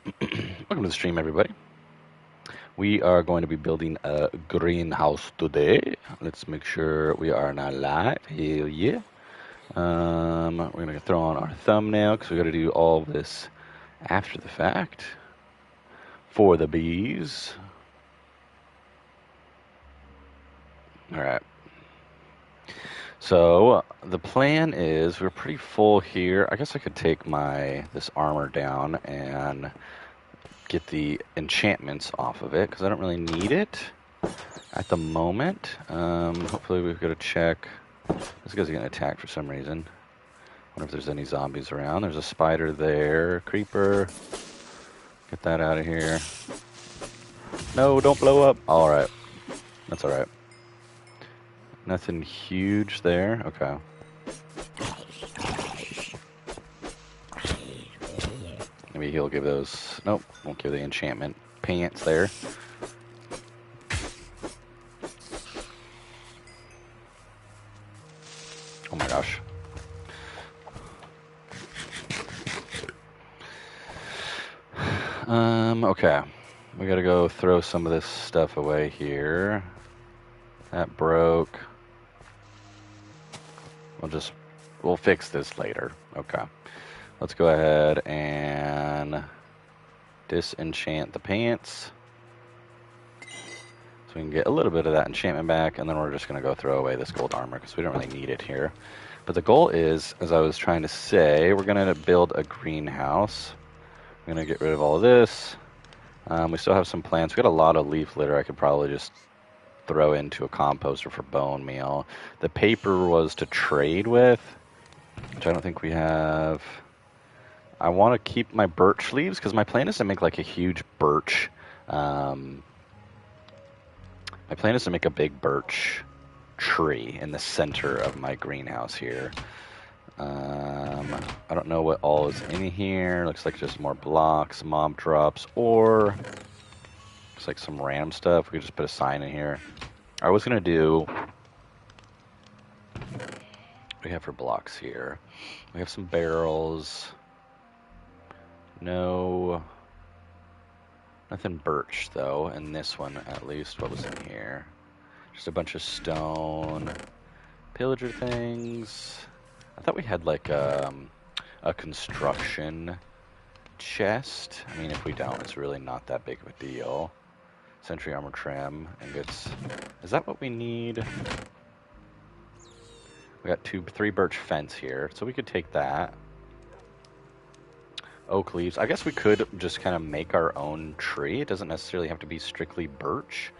Welcome to the stream, everybody. We are going to be building a greenhouse today. Let's make sure we are not live. Hell yeah. We're going to throw on our thumbnail because we got to do all this after the fact for the bees. All right. So the plan is we're pretty full here. I guess I could take this armor down and get the enchantments off of it because I don't really need it at the moment. Hopefully we've got to check. This guy's getting attacked for some reason. Wonder if there's any zombies around. There's a spider there. Creeper. Get that out of here. No, don't blow up. Alright. That's alright. Nothing huge there. Okay. Maybe he'll give those... Nope, won't give the enchantment pants there. Oh my gosh. Okay. We gotta go throw some of this stuff away here. That broke. We'll fix this later. Okay. Let's go ahead and disenchant the pants. So we can get a little bit of that enchantment back, and then we're just going to go throw away this gold armor because we don't really need it here. But the goal is, as I was trying to say, we're going to build a greenhouse. I'm going to get rid of all of this. We still have some plants. We got a lot of leaf litter I could probably just throw into a composter for bone meal. The paper was to trade with, which I don't think we have. I want to keep my birch leaves because my plan is to make like a huge birch. My plan is to make a big birch tree in the center of my greenhouse here. I don't know what all is in here. Looks like just more blocks, mob drops, or looks like some random stuff. We could just put a sign in here. I was gonna do. What do we have for blocks here? We have some barrels. No. Nothing birch, though, in this one, at least. What was in here? Just a bunch of stone. Pillager things. I thought we had, like, a construction chest. I mean, if we don't, it's really not that big of a deal. Sentry armor trim. Ingots. Is that what we need? We got 3 birch fence here, so we could take that. Oak leaves. I guess we could just kind of make our own tree. It doesn't necessarily have to be strictly birch.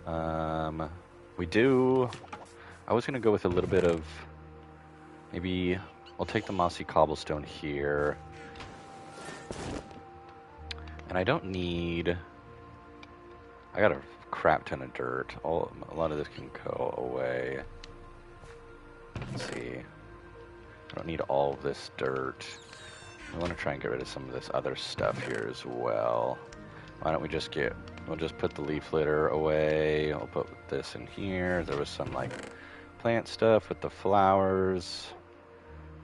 We do... I was going to go with a little bit of... Maybe we'll take the mossy cobblestone here. And I don't need... I got a crap ton of dirt. A lot of this can go away. Let's see. I don't need all of this dirt. I want to try and get rid of some of this other stuff here as well. Why don't we just we'll just put the leaf litter away. I'll put this in here. There was some like plant stuff with the flowers.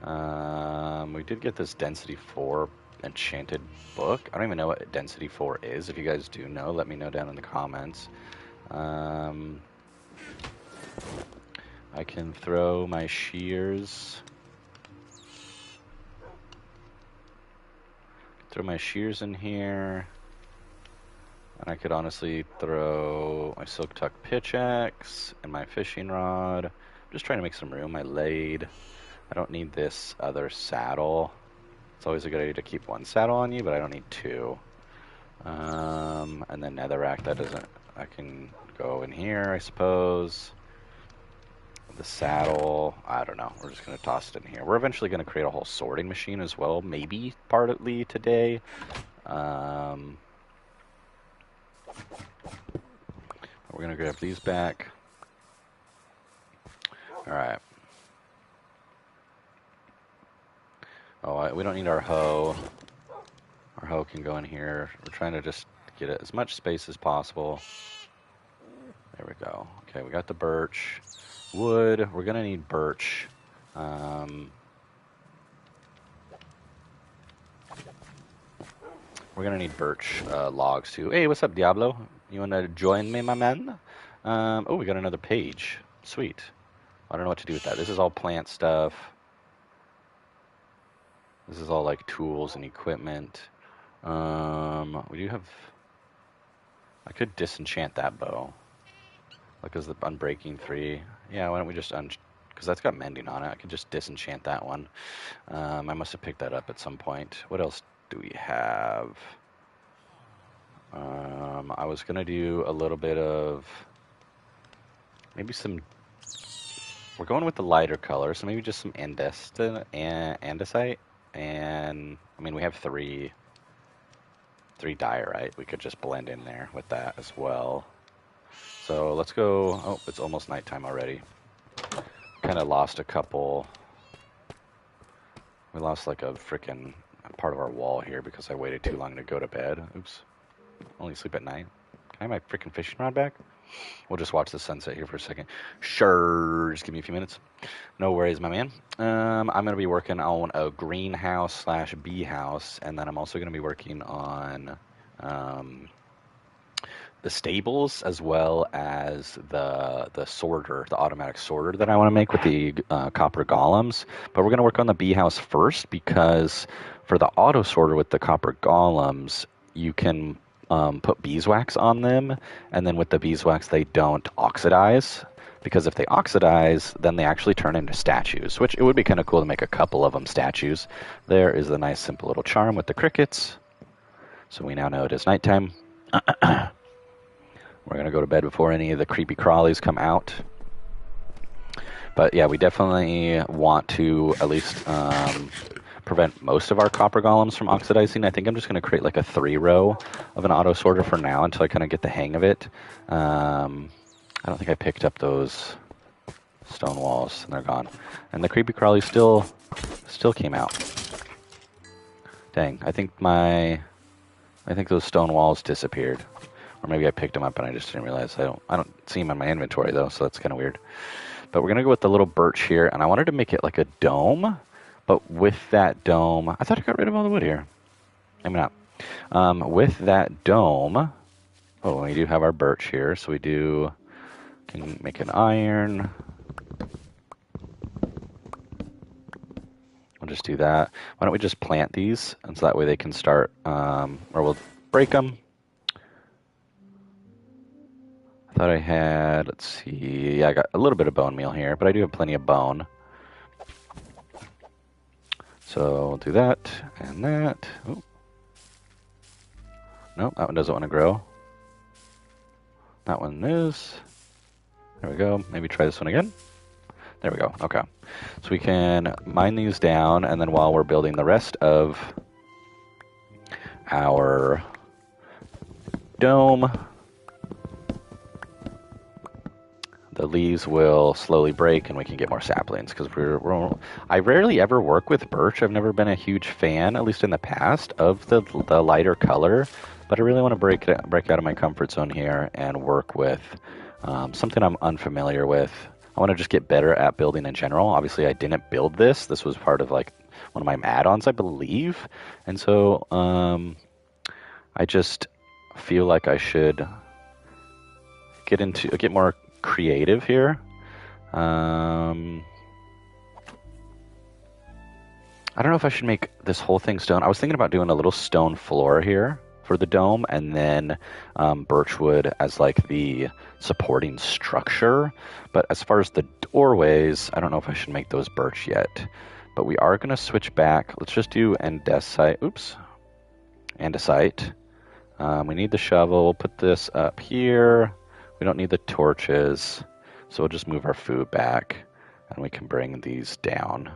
We did get this density 4 enchanted book. I don't even know what density 4 is. If you guys do know, let me know down in the comments. I can throw my shears. Throw my shears in here. And I could honestly throw my silk tuck pickaxe and my fishing rod. I'm just trying to make some room. My blade. I don't need this other saddle. It's always a good idea to keep 1 saddle on you, but I don't need 2. And then netherrack, that doesn't... I can go in here, I suppose. The saddle, I don't know. We're just going to toss it in here. We're eventually going to create a whole sorting machine as well, maybe partly today. We're going to grab these back. Alright. Oh, we don't need our hoe. Our hoe can go in here. We're trying to just get as much space as possible. There we go. Okay, we got the birch. Wood, we're gonna need birch. We're gonna need birch logs too. Hey, what's up, Diablo? You wanna join me, my man? Oh, we got another page. Sweet. I don't know what to do with that. This is all plant stuff. This is all like tools and equipment. We do have... I could disenchant that bow. Like, is the Unbreaking 3? Yeah, why don't we just because that's got mending on it. I could just disenchant that one. I must have picked that up at some point. What else do we have? I was gonna do a little bit of maybe some. We're going with the lighter color, so maybe just some andesite, and I mean we have three diorite. We could just blend in there with that as well. So let's go. Oh, it's almost nighttime already. Kind of lost a couple. We lost like a freaking part of our wall here because I waited too long to go to bed. Oops. Only sleep at night. Can I have my freaking fishing rod back? We'll just watch the sunset here for a second. Sure. Just give me a few minutes. No worries, my man. I'm going to be working on a greenhouse / bee house, and then I'm also going to be working on the stables as well as the sorter, the automatic sorter that I want to make with the copper golems. But we're going to work on the bee house first because for the auto sorter with the copper golems, you can put beeswax on them, and then with the beeswax they don't oxidize, because if they oxidize then they actually turn into statues, which it would be kind of cool to make a couple of them statues. There is a nice simple little charm with the crickets, so we now know it is nighttime. We're going to go to bed before any of the creepy crawlies come out. But yeah, we definitely want to at least prevent most of our copper golems from oxidizing. I think I'm just going to create like a 3-row of an auto sorter for now until I kind of get the hang of it. I don't think I picked up those stone walls, and they're gone. And the creepy crawlies still came out. Dang, I think those stone walls disappeared. Or maybe I picked them up and I just didn't realize. I don't see them in my inventory though, so that's kind of weird. But we're gonna go with the little birch here, and I wanted to make it like a dome. But with that dome, I thought I got rid of all the wood here. Maybe not. With that dome, oh, we do have our birch here, so can make an iron. We'll just do that. Why don't we just plant these, and so that way they can start, or we'll break them. I thought I had, let's see, yeah, I got a little bit of bone meal here, but I do have plenty of bone. So we'll do that and that. Ooh. Nope, that one doesn't want to grow. That one is. There we go. Maybe try this one again. There we go. Okay. So we can mine these down, and then while we're building the rest of our dome, the leaves will slowly break and we can get more saplings, because I rarely ever work with birch. I've never been a huge fan, at least in the past, of the lighter color, but I really want to break out of my comfort zone here and work with something I'm unfamiliar with. I want to just get better at building in general. Obviously I didn't build this. This was part of like one of my add-ons, I believe, and so I just feel like I should get more creative here. I don't know if I should make this whole thing stone. I was thinking about doing a little stone floor here for the dome, and then birchwood as like the supporting structure. But as far as the doorways, I don't know if I should make those birch yet. But we are going to switch back. Let's just do andesite. Oops. Andesite. We need the shovel. We'll put this up here. We don't need the torches, so we'll just move our food back, and we can bring these down.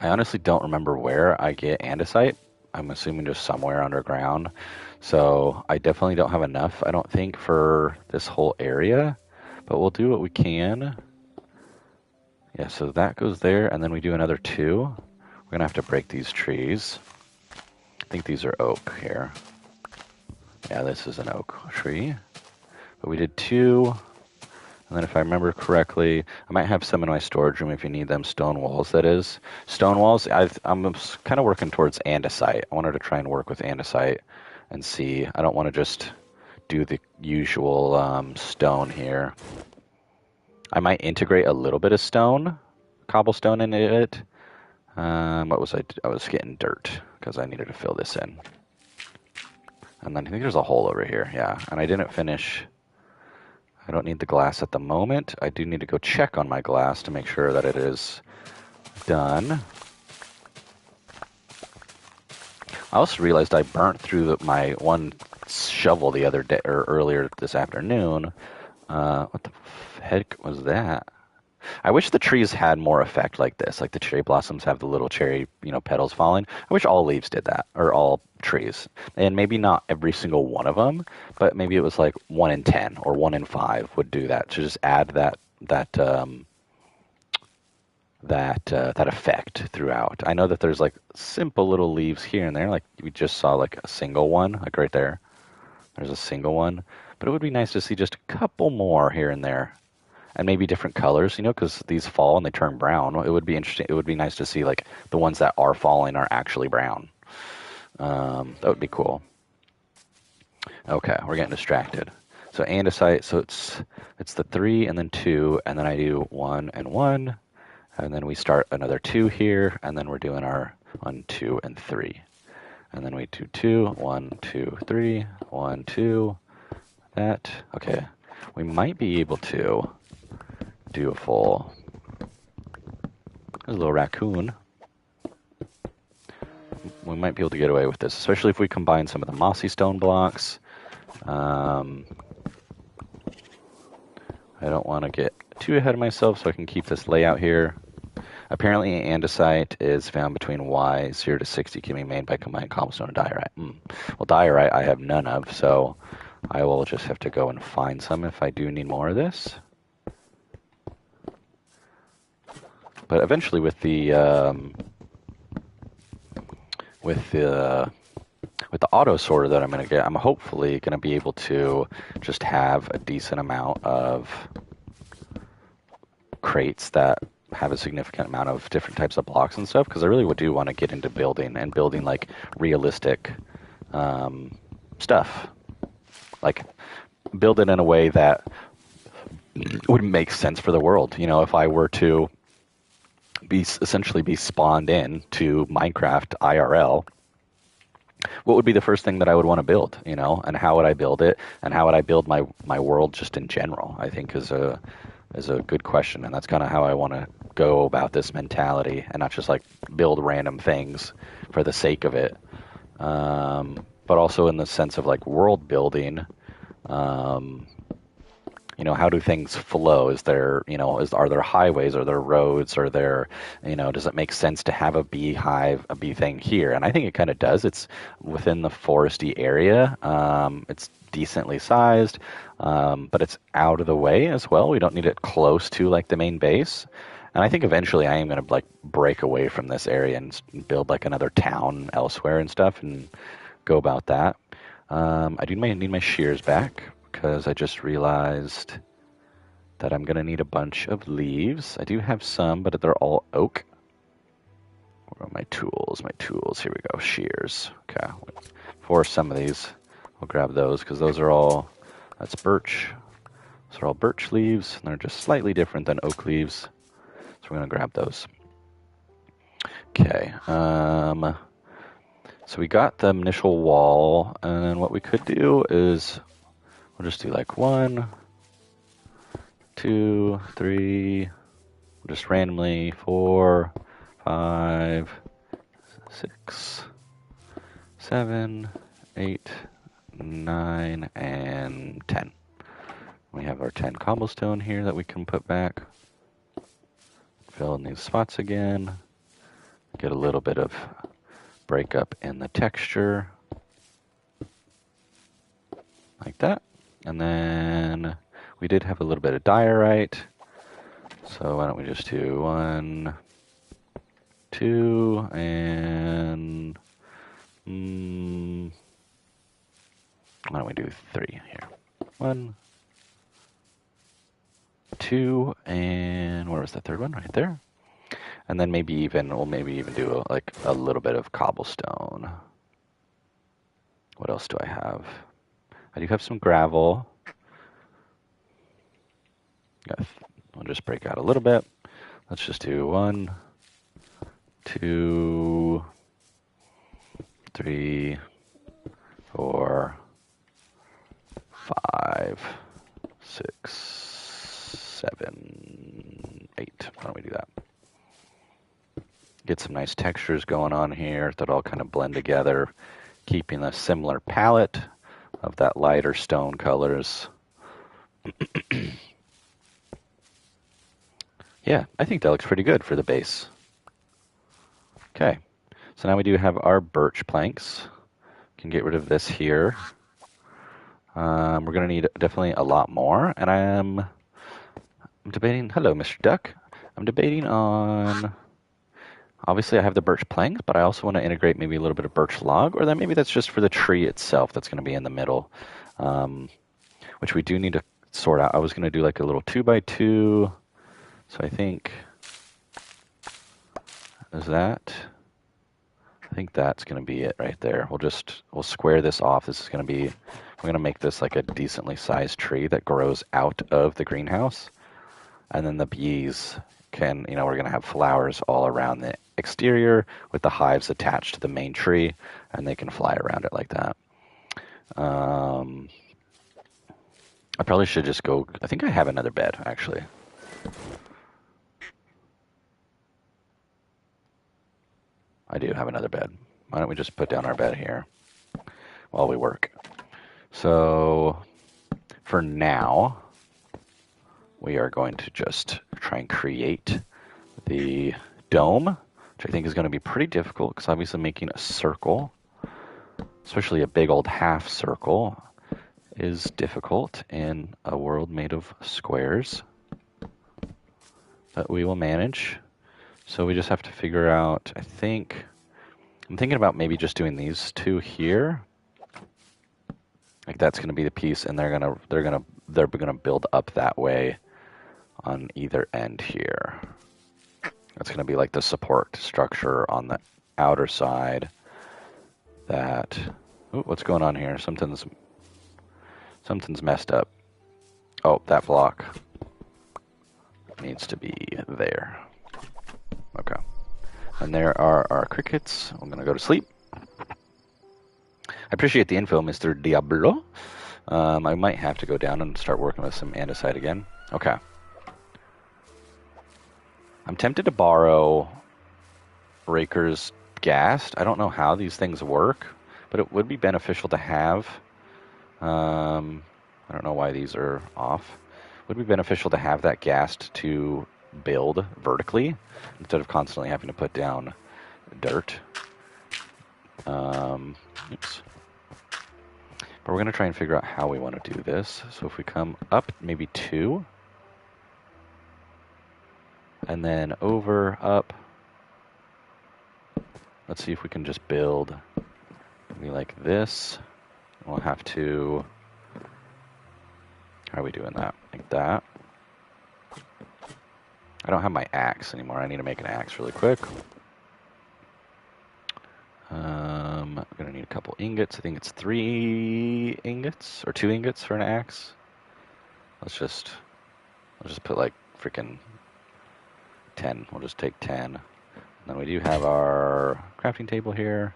I honestly don't remember where I get andesite. I'm assuming just somewhere underground. So I definitely don't have enough, I don't think, for this whole area, but we'll do what we can. Yeah, so that goes there, and then we do another 2. We're gonna have to break these trees. I think these are oak here. Yeah, this is an oak tree. But we did 2. And And then if I remember correctly, I might have some in my storage room if you need them. Stone walls, that is. Stone walls, I'm kind of working towards andesite. I wanted to try and work with andesite and see. I don't want to just do the usual stone here. I might integrate a little bit of stone, cobblestone into it. What was I was getting dirt because I needed to fill this in. And then I think there's a hole over here. Yeah, and I didn't finish. I don't need the glass at the moment. I do need to go check on my glass to make sure that it is done. I also realized I burnt through my one shovel the other day, or earlier this afternoon. What the heck was that? I wish the trees had more effect like this. Like the cherry blossoms have the little cherry, petals falling. I wish all leaves did that, or all trees. And maybe not every single one of them, but maybe it was like 1 in 10 or 1 in 5 would do that. To just add that effect throughout. I know that there's like simple little leaves here and there. Like we just saw like a single one, like right there. There's a single one. But it would be nice to see just a couple more here and there. And maybe different colors, because these fall and they turn brown. It would be interesting. It would be nice to see like the ones that are falling are actually brown. That would be cool. Okay, we're getting distracted. So andesite. So it's the 3 and then 2, and then I do 1 and 1, and then we start another 2 here, and then we're doing our 1, 2, and 3, and then we do 2, 1, 2, 3, 1, 2. That okay. We might be able to do a full. There's a little raccoon. We might be able to get away with this, especially if we combine some of the mossy stone blocks. I don't want to get too ahead of myself, so I can keep this layout here. Apparently, andesite is found between Y 0 to 60, can be made by combining cobblestone and diorite. Well, diorite I have none of, so I will just have to go and find some if I do need more of this. But eventually, with the auto sorter that I'm going to get, I'm hopefully going to be able to just have a decent amount of crates that have a significant amount of different types of blocks and stuff, because I really do want to get into building like realistic stuff. Like build it in a way that would make sense for the world. If I were to essentially be spawned in to Minecraft IRL, what would be the first thing that I would want to build, and how would I build it, and how would I build my world just in general, I think is a good question. And that's kind of how I want to go about this mentality, and not just like build random things for the sake of it, but also in the sense of like world building. How do things flow? Is there, are there highways? Are there roads? Are there, does it make sense to have a beehive, a bee thing here? And I think it kind of does. It's within the foresty area. It's decently sized, but it's out of the way as well. We don't need it close to like the main base. And I think eventually I am going to like break away from this area and build like another town elsewhere and stuff and go about that. I do need my shears back, because I just realized that I'm going to need a bunch of leaves. I do have some, but they're all oak. Where are my tools? My tools. Here we go. Shears. Okay. For some of these, we'll grab those, because those are all, that's birch. Those are all birch leaves, and they're just slightly different than oak leaves. So we're going to grab those. Okay. So we got the initial wall, and then what we could do is we'll just do like 1, 2, 3, just randomly 4, 5, 6, 7, 8, 9, and 10. We have our 10 cobblestone here that we can put back. Fill in these spots again. Get a little bit of breakup in the texture. Like that. And then we did have a little bit of diorite. So why don't we just do 1, 2, and why don't we do 3 here? 1, 2, and where was the third one? Right there. And then we'll maybe even do like a little bit of cobblestone. What else do I have? I do have some gravel. I'll just break out a little bit. Let's just do 1, 2, 3, 4, 5, 6, 7, 8. Why don't we do that? Get some nice textures going on here that all kind of blend together, keeping a similar palette of that lighter stone colors. Yeah, I think that looks pretty good for the base. Okay, so now we do have our birch planks. Can get rid of this here. We're going to need definitely a lot more, and I'm debating. Hello, Mr. Duck. I'm debating on. Obviously, I have the birch planks, but I also want to integrate maybe a little bit of birch log, or then maybe that's just for the tree itself that's going to be in the middle, which we do need to sort out. I was going to do like a little 2x2, so I think is that. I think that's going to be it right there. We'll square this off. This is going to be. We're going to make this like a decently sized tree that grows out of the greenhouse, and then the bees can, we're going to have flowers all around the exterior with the hives attached to the main tree, and they can fly around it like that. I probably should just go. I think I have another bed, actually. I do have another bed. Why don't we just put down our bed here while we work? So for now, we are going to just try and create the dome, which I think is going to be pretty difficult because obviously making a circle, especially a big old half circle, is difficult in a world made of squares. But we will manage. So we just have to figure out, I'm thinking about maybe just doing these two here. Like that's going to be the piece, and they're gonna build up that way on either end here. That's going to be like the support structure on the outer side. That, what's going on here? Something's messed up. Oh, that block needs to be there. Okay. And there are our crickets. I'm going to go to sleep. I appreciate the info, Mr. Diablo. I might have to go down and start working with some andesite again. Okay. I'm tempted to borrow Raker's Ghast. I don't know how these things work, but it would be beneficial to have. I don't know why these are off. It would be beneficial to have that Ghast to build vertically instead of constantly having to put down dirt. Oops. But we're going to try and figure out how we want to do this. So if we come up maybe 2, and then over, up, let's see if we can just build maybe like this. We'll have to, how are we doing that? Like that. I don't have my axe anymore. I need to make an axe really quick. I'm going to need a couple ingots. I think it's 3 ingots or 2 ingots for an axe. I'll just put like freaking 10. We'll just take 10. And then we do have our crafting table here.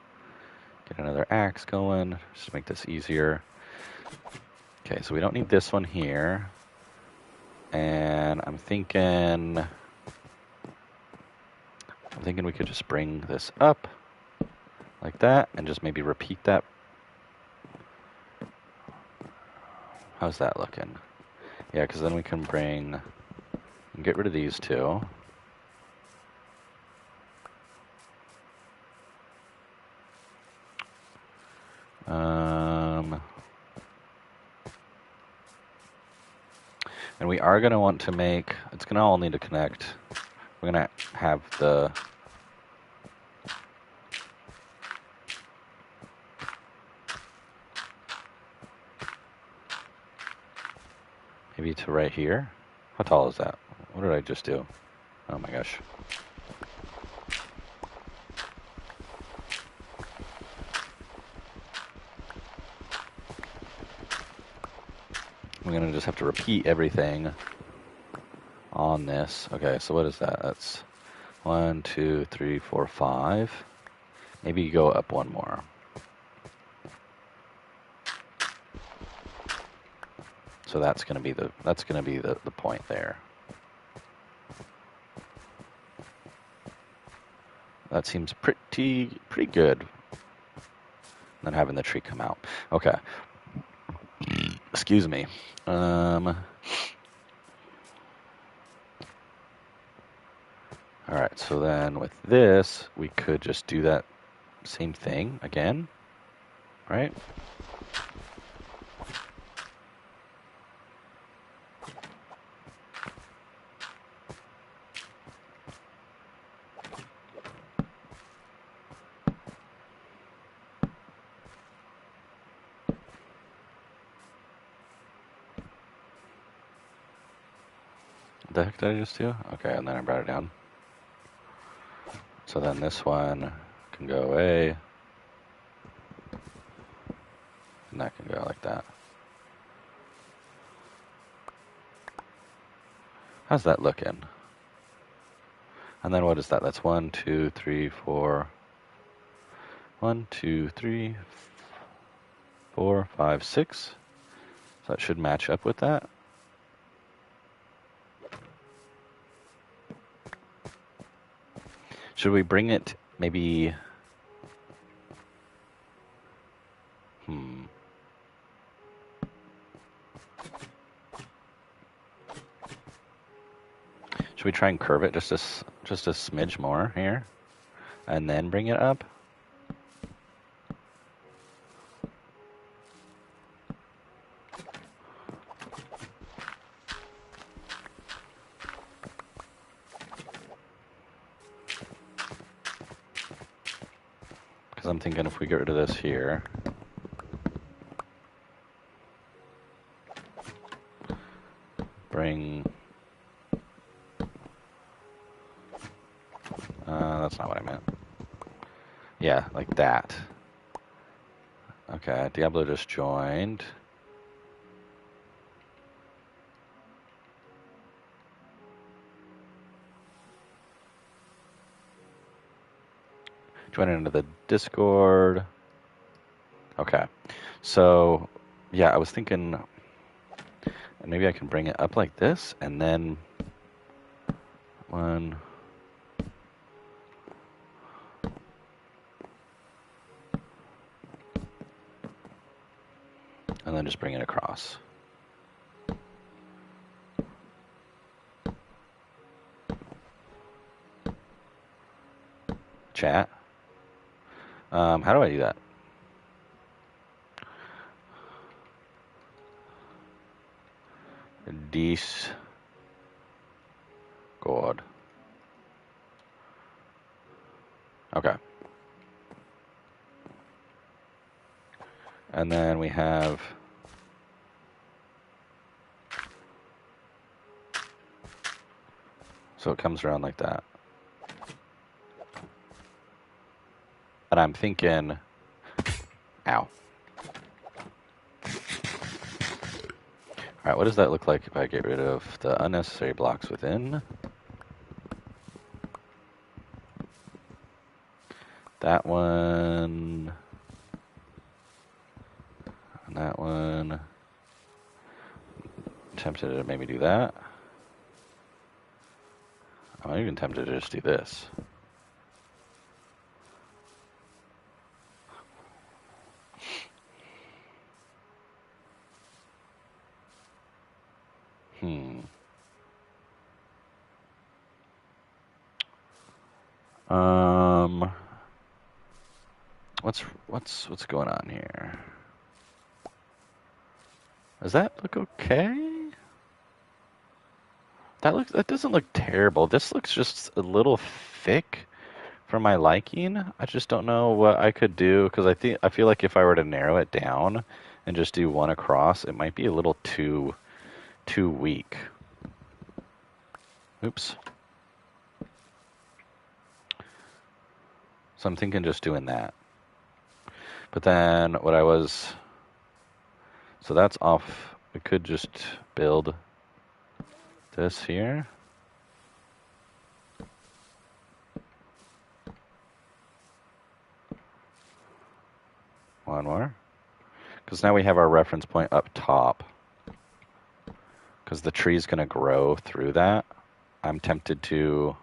Get another axe going just to make this easier. Okay, so we don't need this one here. And I'm thinking we could just bring this up like that and just maybe repeat that. How's that looking? Yeah, because then we can get rid of these two. And we are going to want to make, it's going to all need to connect. We're going to have the, maybe to right here. How tall is that? What did I just do? Oh my gosh. I'm gonna just have to repeat everything on this. Okay, so what is that? That's 1, 2, 3, 4, 5. Maybe you go up one more. So that's gonna be the point there. That seems pretty good. Then having the tree come out. Okay. Excuse me. All right, so then with this, we could just do that same thing again, right? What the heck did I just do? Okay, and then I brought it down. So then this one can go away. And that can go like that. How's that looking? And then what is that? That's 1, 2, 3, 4. 1, 2, 3, 4, 5, 6. So that should match up with that. Should we bring it maybe... Should we try and curve it just a smidge more here? And then bring it up? Because I'm thinking if we get rid of this here... Bring... that's not what I meant. Yeah, like that. Okay, Diablo just joined. Join into the Discord. Okay, so yeah, I was thinking maybe I can bring it up like this, and then one. And then just bring it across. Chat. How do I do that? Discord. Okay. And then we have... So it comes around like that. And I'm thinking... Ow. Alright, what does that look like if I get rid of the unnecessary blocks within? That one... And that one... I'm tempted to maybe do that. I'm even tempted to just do this. What's going on here? Does that look okay? That doesn't look terrible. This looks just a little thick for my liking. I just don't know what I could do because I feel like if I were to narrow it down and just do one across, it might be a little too weak. Oops. So I'm thinking just doing that. But then what I was... So that's off. We could just build this here. One more. Because now we have our reference point up top. Because the tree's going to grow through that. I'm tempted to...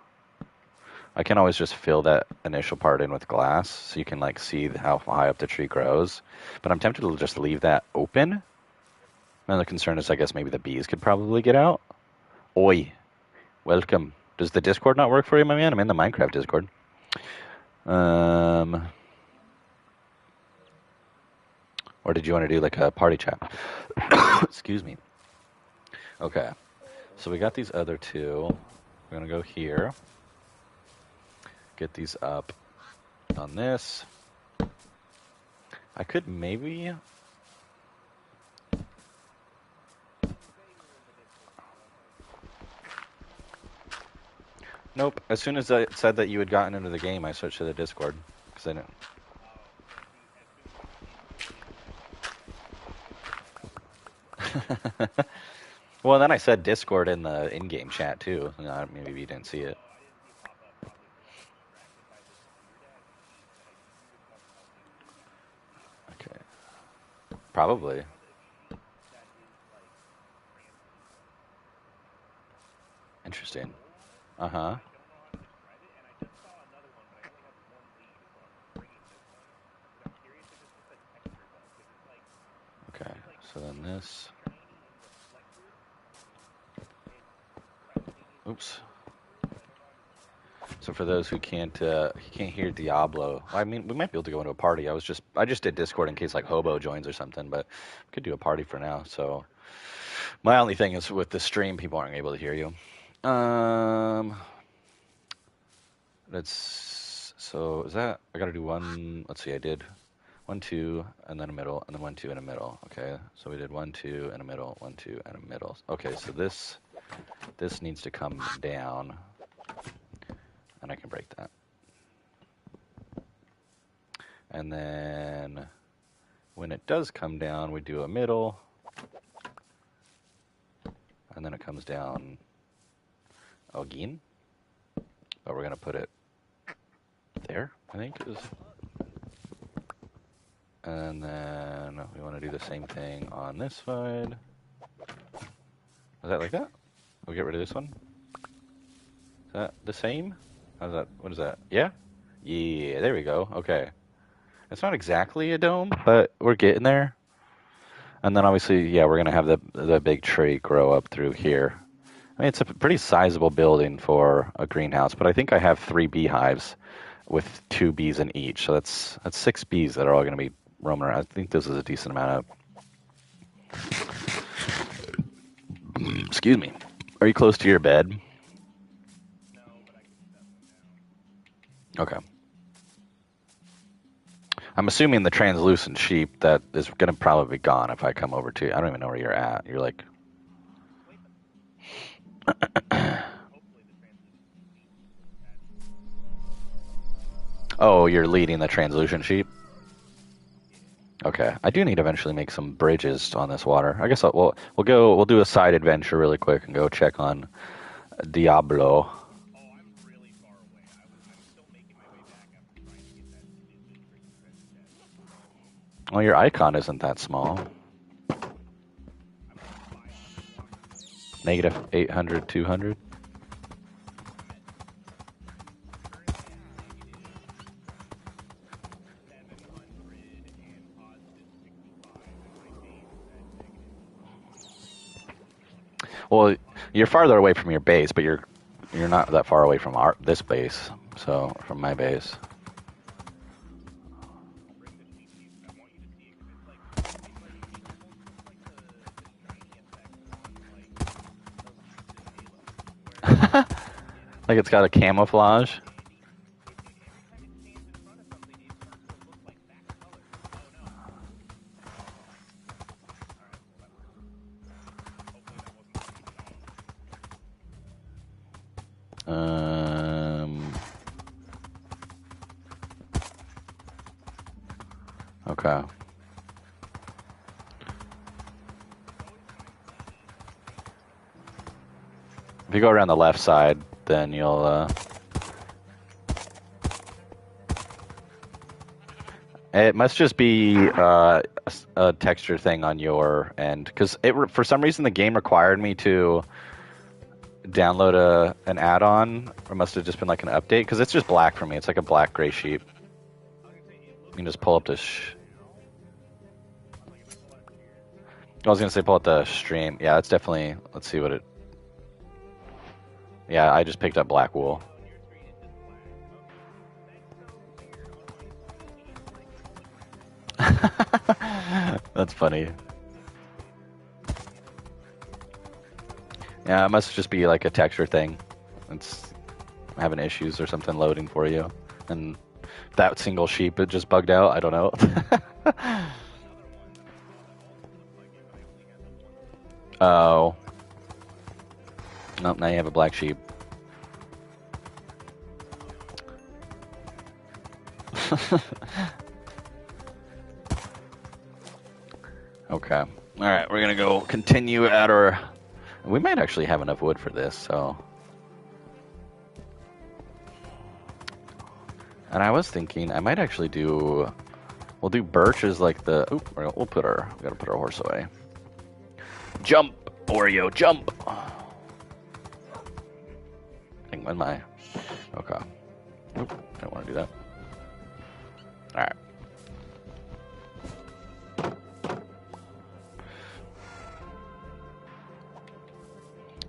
I can always just fill that initial part in with glass so you can like see how high up the tree grows. But I'm tempted to just leave that open. And the concern is I guess maybe the bees could probably get out. Oi. Welcome. Does the Discord not work for you, my man? I'm in the Minecraft Discord. Or did you want to do like a party chat? Excuse me. Okay. So we got these other two. We're going to go here. Get these up on this. I could maybe... Nope. As soon as I said that you had gotten into the game, I switched to the Discord. Because I didn't... Well, then I said Discord in the in-game chat, too. Maybe you didn't see it. Okay. Probably. Interesting. Uh-huh. Okay, so then this... Oops. So for those who can't hear Diablo, I mean, we might be able to go into a party. I just did Discord in case like Hobo joins or something, but we could do a party for now. So my only thing is with the stream, people aren't able to hear you. So is that, I gotta do one, let's see, I did 1, 2, and then a middle, and then 1, 2, and a middle. Okay, so we did 1, 2, and a middle, 1, 2, and a middle. Okay, so this needs to come down, and I can break that. And then when it does come down, we do a middle, and then it comes down again. But we're gonna put it there, I think is. And then we want to do the same thing on this side. Is that like that? We'll get rid of this one. Is that the same? How's that? What is that? Yeah? Yeah, there we go. Okay. It's not exactly a dome, but we're getting there. And then obviously, yeah, we're going to have the big tree grow up through here. I mean, it's a pretty sizable building for a greenhouse, but I think I have 3 beehives with 2 bees in each. So that's 6 bees that are all going to be roaming around. I think this is a decent amount of... Excuse me. Are you close to your bed? Okay. I'm assuming the translucent sheep that is going to probably be gone if I come over to you. I don't even know where you're at. You're like... Oh, you're leading the translucent sheep? Okay. I do need to eventually make some bridges on this water. I guess we'll do a side adventure really quick and go check on Diablo. Well, your icon isn't that small. Negative 800, 200. Well, you're farther away from your base, but you're not that far away from this base. So from my base. Like it's got a camouflage. Okay. If you go around the left side, then you'll, It must just be a texture thing on your end, because for some reason the game required me to download an add-on, or it must have just been like an update, because it's just black for me. It's like a black gray sheet. You can just pull up this. I was gonna say pull up the stream. Yeah, it's definitely. Let's see what it. Yeah, I just picked up black wool. That's funny. Yeah, it must just be like a texture thing. It's having issues or something loading for you, and that single sheep it just bugged out. I don't know. Oh. Nope, now you have a black sheep. Okay. Alright, we're gonna go continue at our... We might actually have enough wood for this, so... And I was thinking, I might actually do... We'll do birch as like the... Oop, we gotta put our horse away. Jump, Oreo, jump! When my... Okay. Oop, I don't want to do that. Alright.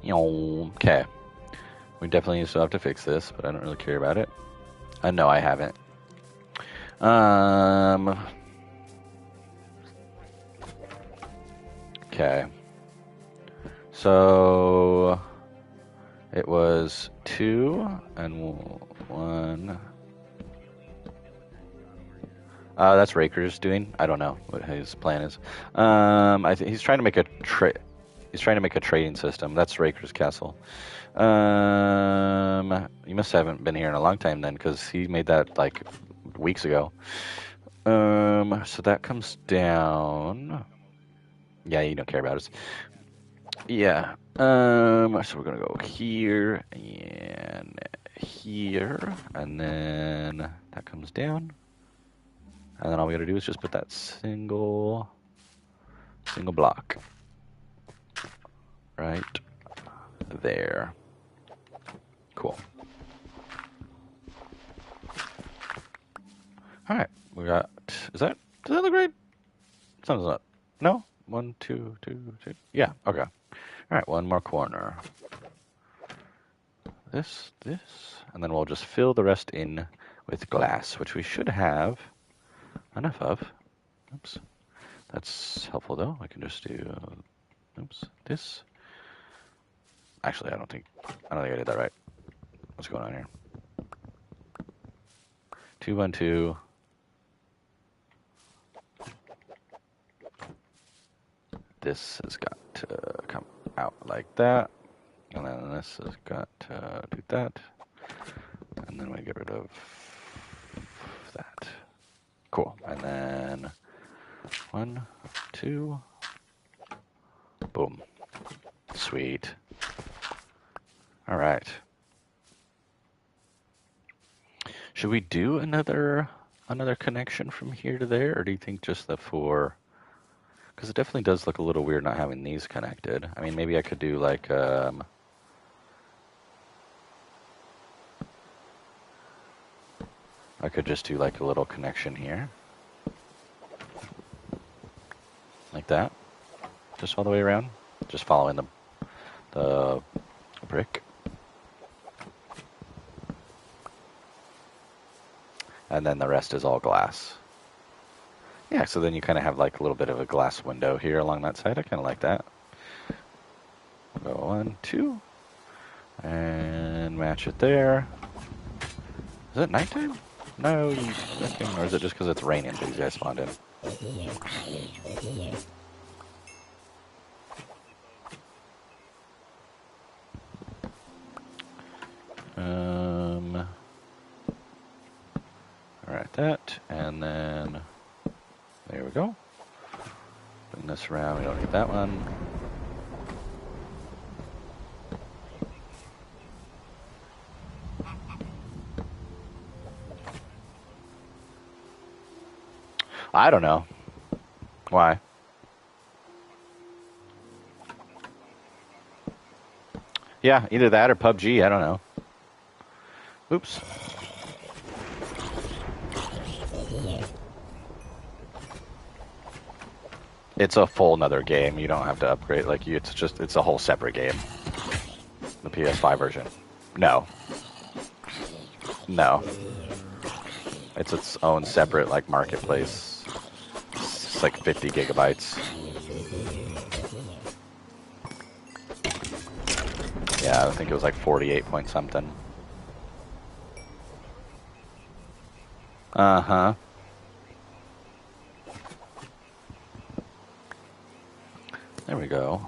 Okay. We definitely still have to fix this, but I don't really care about it. No, I haven't. Okay. So it was 2 and 1. That's Raker's doing. I don't know what his plan is. I think he's trying to make a trading system. That's Raker's castle. You must haven't been here in a long time then, because he made that like weeks ago. So that comes down. Yeah, you don't care about us. Yeah. So we're gonna go here and here, and then that comes down, and then all we gotta do is just put that single block right there. Cool. All right, we got. Does that look right? Sounds not. No. 1, 2, 2, 2. Yeah. Okay. All right. One more corner. This, and then we'll just fill the rest in with glass, which we should have enough of. Oops. That's helpful though. I can just do. Oops. This. Actually, I don't think I did that right. What's going on here? 2, 1, 2. This has got to come out like that, and then this has got to do that, and then we get rid of that. Cool. And then 1, 2, boom. Sweet. All right. Should we do another connection from here to there, or do you think just the 4? Because it definitely does look a little weird not having these connected. I mean, maybe I could do like I could just do like a little connection here, like that, just all the way around, just following the brick. And then the rest is all glass. Yeah, so then you kind of have like a little bit of a glass window here along that side. I kind of like that. We'll go 1, 2, and match it there. Is it nighttime? No, or is it just because it's raining that you guys spawned in? All right, that, and then go. Bring this around. We don't need that one. I don't know. Why? Yeah, either that or PUBG. I don't know. Oops. It's a full nother game. You don't have to upgrade. Like, it's a whole separate game. The PS5 version. No. No. It's its own separate, like, marketplace. It's like 50 gigabytes. Yeah, I think it was like 48 point something. Uh-huh. There we go.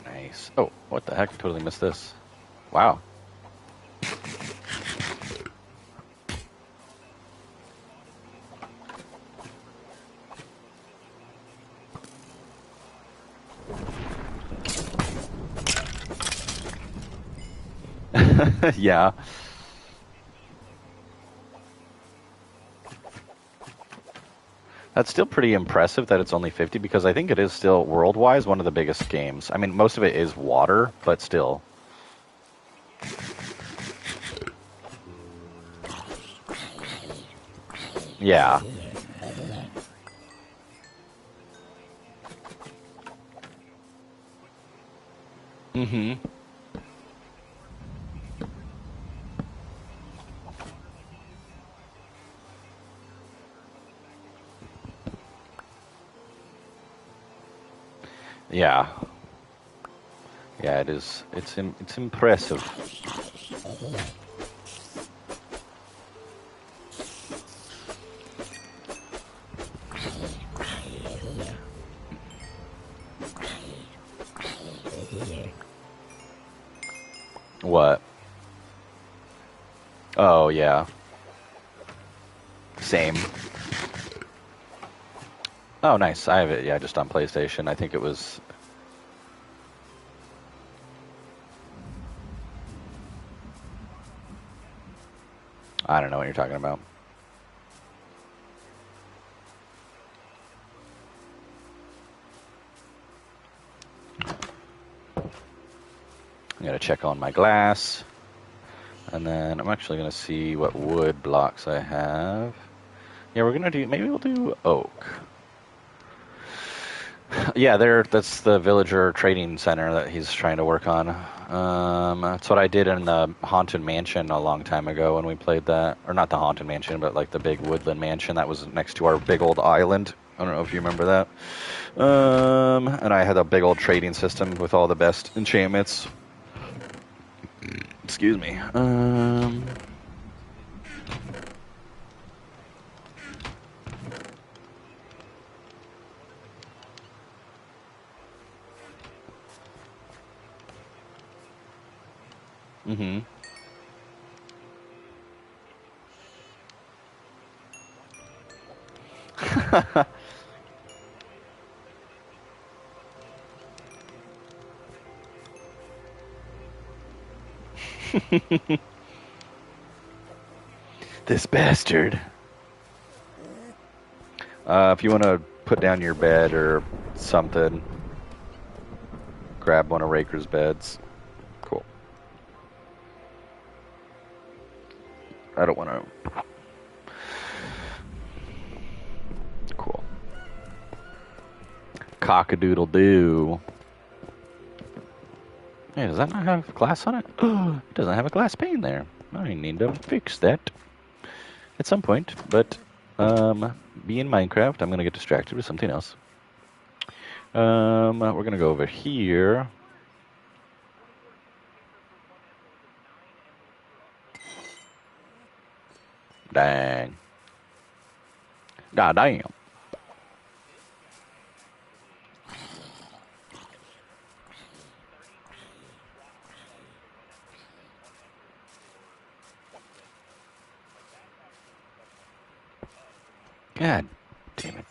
Nice. Oh, what the heck? I totally missed this. Wow. Yeah. That's still pretty impressive that it's only 50 because I think it is still world-wise one of the biggest games. I mean, most of it is water, but still. Yeah. Mm-hmm. Yeah. Yeah, it is. It's impressive. What? Oh, yeah. Same. Oh, nice. I have it, yeah, just on PlayStation. I think it was... I don't know what you're talking about. I'm going to check on my glass. And then I'm actually going to see what wood blocks I have. Yeah, we're going to do... Maybe we'll do oak. Yeah, that's the villager trading center that he's trying to work on. That's what I did in the Haunted Mansion a long time ago when we played that. Or not the Haunted Mansion, but like the big woodland mansion that was next to our big old island. I don't know if you remember that. And I had a big old trading system with all the best enchantments. Excuse me. Mm-hmm. This bastard. If you want to put down your bed or something, grab one of Raker's beds. Cool. I don't want to. Cool. Cock-a-doodle-doo. Hey, does that not have glass on it? Oh, it doesn't have a glass pane there. I need to fix that at some point. But, being Minecraft, I'm going to get distracted with something else. We're going to go over here. Dang. God damn. God damn it.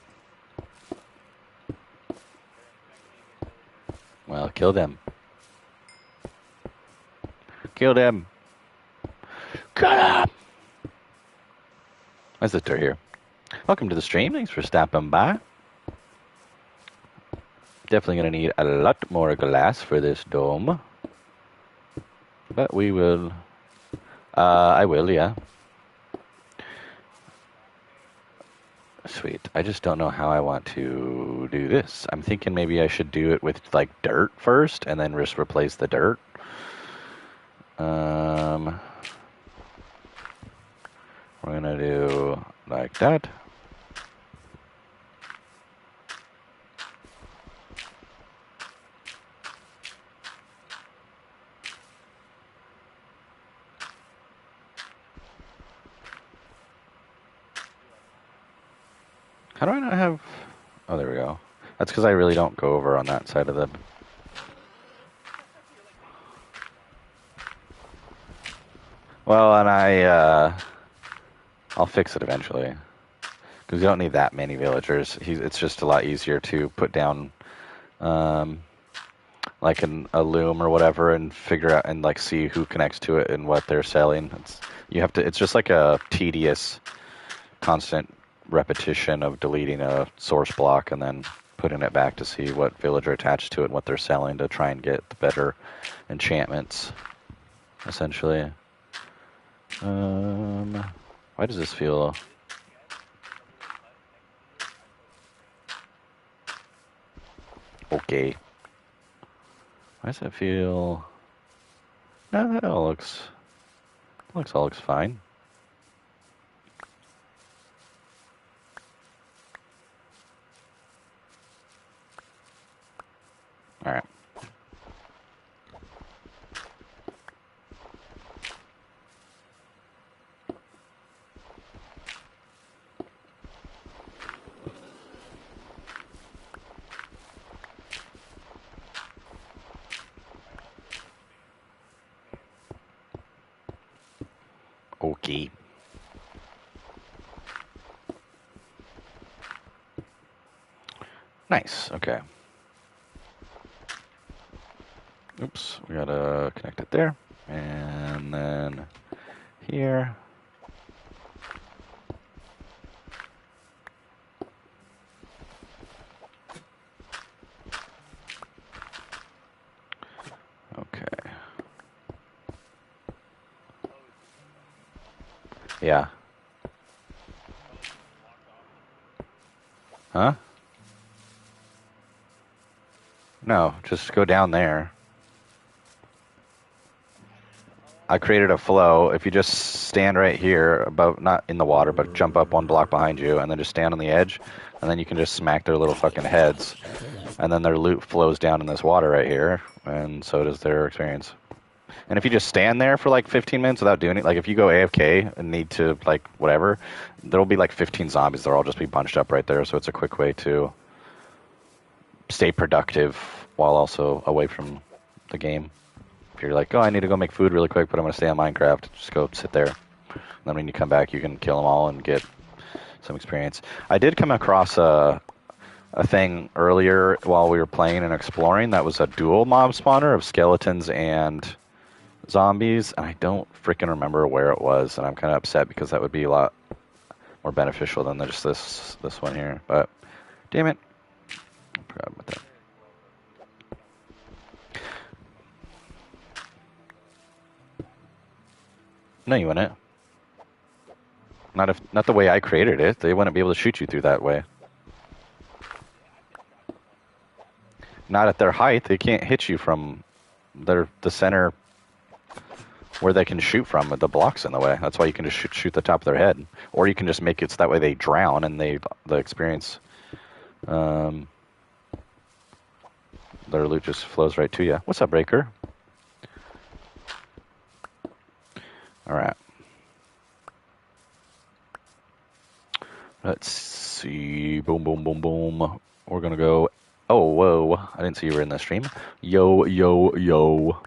Well, kill them. Kill them. Kill them! Why's the door here? Welcome to the stream. Thanks for stopping by. Definitely going to need a lot more glass for this dome. But we will. I will, yeah. Sweet. I just don't know how I want to do this. I'm thinking maybe I should do it with, like, dirt first and then just replace the dirt. We're going to do like that. How do I not have... Oh, there we go. That's because I really don't go over on that side of the... Well, and I'll fix it eventually. Because you don't need that many villagers. It's just a lot easier to put down, like a loom or whatever and figure out and, like, see who connects to it and what they're selling. It's just like a tedious, constant repetition of deleting a source block and then putting it back to see what villager attached to it and what they're selling to try and get the better enchantments, essentially. Why does this feel... Okay. Why does that feel... No, that all looks fine. All right. Okay. Nice. Okay. Oops, we gotta connect it there. And then here. Okay. Yeah. Huh? No, just go down there. I created a flow. If you just stand right here, above, not in the water, but jump up one block behind you, and then just stand on the edge, and then you can just smack their little fucking heads, and then their loot flows down in this water right here, and so does their experience. And if you just stand there for like 15 minutes without doing it, like if you go AFK and need to, like, whatever, there'll be like 15 zombies. They'll all just be bunched up right there, so it's a quick way to stay productive while also away from the game. If you're like, oh, I need to go make food really quick, but I'm going to stay on Minecraft, just go sit there. And then when you come back, you can kill them all and get some experience. I did come across a thing earlier while we were playing and exploring that was a dual mob spawner of skeletons and zombies, and I don't freaking remember where it was, and I'm kind of upset because that would be a lot more beneficial than just this one here. But damn it, I forgot about that. No, you wouldn't. Not the way I created it. They wouldn't be able to shoot you through that way. Not at their height. They can't hit you from the center where they can shoot from. The block's in the way. That's why you can just shoot the top of their head, or you can just make it so that way they drown and the experience, their loot just flows right to you. What's up, Breaker? All right. Let's see. Boom, boom, boom, boom. We're gonna go. Oh, whoa! I didn't see you were in the stream. Yo, yo, yo.